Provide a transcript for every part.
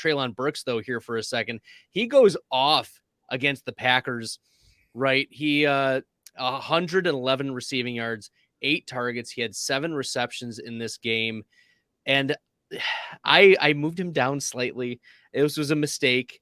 Treylon Burks, though, here for a second. He goes off against the Packers, right? He 111 receiving yards, 8 targets. He had 7 receptions in this game. And I moved him down slightly. This was a mistake.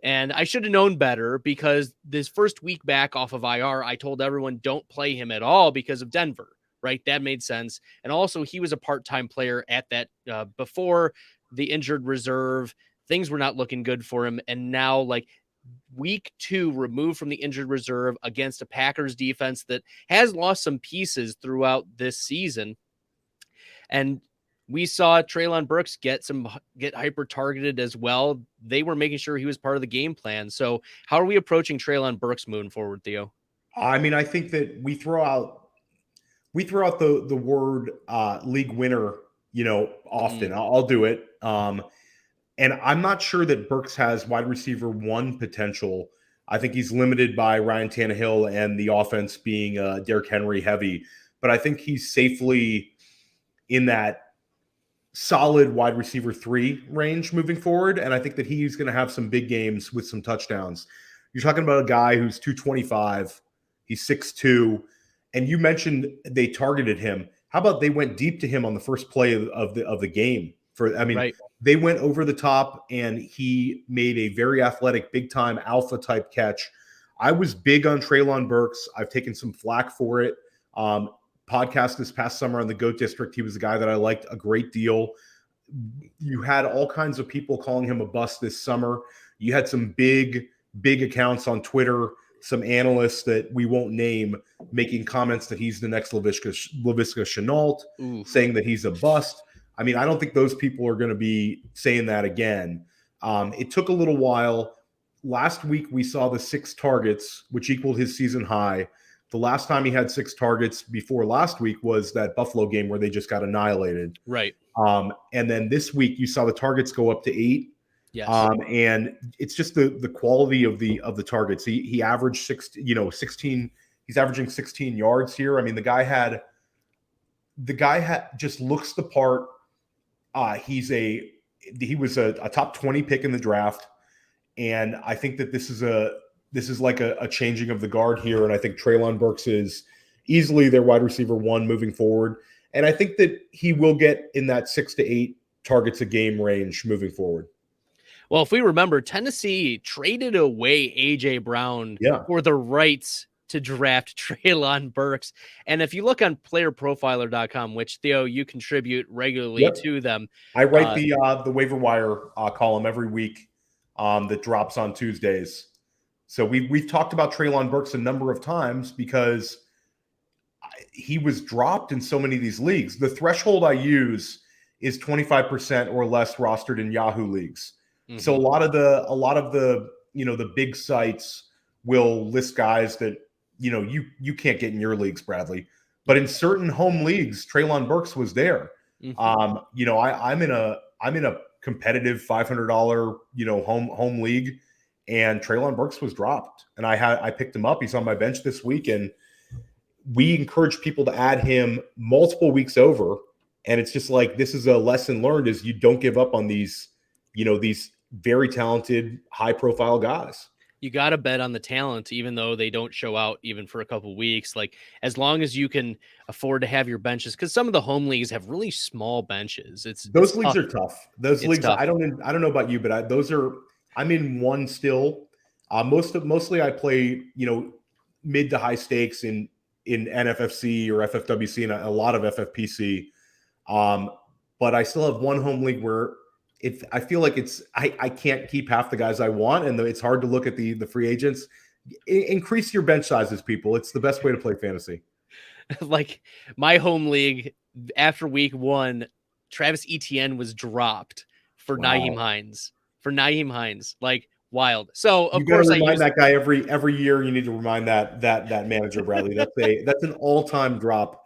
And I should have known better because this first week back off of IR, I told everyone don't play him at all because of Denver, right? That made sense. And also he was a part-time player at that before the injured reserve. Things were not looking good for him. And now like week 2 removed from the injured reserve against a Packers defense that has lost some pieces throughout this season. And we saw Treylon Burks get hyper targeted as well. They were making sure he was part of the game plan. So how are we approaching Treylon Burks moving forward, Theo? I mean, I think that we throw out the word league winner, often. I'll do it. And I'm not sure that Burks has wide receiver 1 potential. I think he's limited by Ryan Tannehill and the offense being Derrick Henry heavy. But I think he's safely in that solid wide receiver 3 range moving forward. And I think that he's going to have some big games with some touchdowns. You're talking about a guy who's 225. He's 6'2". And you mentioned they targeted him. How about they went deep to him on the first play of the game? Right. They went over the top and he made a very athletic, big time alpha type catch. I was big on Treylon Burks. I've taken some flack for it. Podcast this past summer on the GOAT District, he was a guy that I liked a great deal. You had all kinds of people calling him a bust this summer. You had some big accounts on Twitter, some analysts that we won't name, making comments that he's the next Laviska Shenault, saying that he's a bust. I mean, I don't think those people are going to be saying that again. It took a little while. Last week, we saw the 6 targets, which equaled his season high. The last time he had 6 targets before last week was that Buffalo game where they just got annihilated. Right. And then this week you saw the targets go up to 8. Yes. And it's just the quality of the targets. He averaged 16. He's averaging 16 yards here. I mean, the guy had just looks the part. He was a top 20 pick in the draft. And I think that this is like a changing of the guard here. And I think Treylon Burks is easily their wide receiver 1 moving forward. And I think that he will get in that 6 to 8 targets a game range moving forward. Well, if we remember, Tennessee traded away A.J. Brown for the rights to draft Treylon Burks. And if you look on playerprofiler.com, which Theo, you contribute regularly to them. I write the waiver wire column every week that drops on Tuesdays. So we've talked about Treylon Burks a number of times because he was dropped in so many of these leagues. The threshold I use is 25% or less rostered in Yahoo leagues. Mm-hmm. So a lot of the the big sites will list guys that you can't get in your leagues, Bradley. But in certain home leagues, Treylon Burks was there. Mm-hmm. I'm in a competitive $500 home league. And Treylon Burks was dropped, and I picked him up. He's on my bench this week, and we encourage people to add him multiple weeks over. And it's just like, this is a lesson learned: is you don't give up on these very talented, high-profile guys. You got to bet on the talent, even though they don't show out even for a couple of weeks. like as long as you can afford to have your benches, because some of the home leagues have really small benches. Those leagues are tough. Those leagues, tough. I don't know about you, but I'm in one still. Mostly I play, mid to high stakes in NFFC or FFWC and a lot of FFPC. But I still have one home league where I feel like I can't keep half the guys I want, and it's hard to look at the free agents. Increase your bench sizes, people. It's the best way to play fantasy. Like my home league, after week 1, Travis Etienne was dropped for Nyheim Hines. Like wild. So of course, I remind that guy every year. You need to remind that manager, Bradley. That's an all-time drop.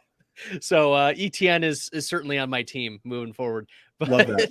So Etienne is certainly on my team moving forward. But, love that.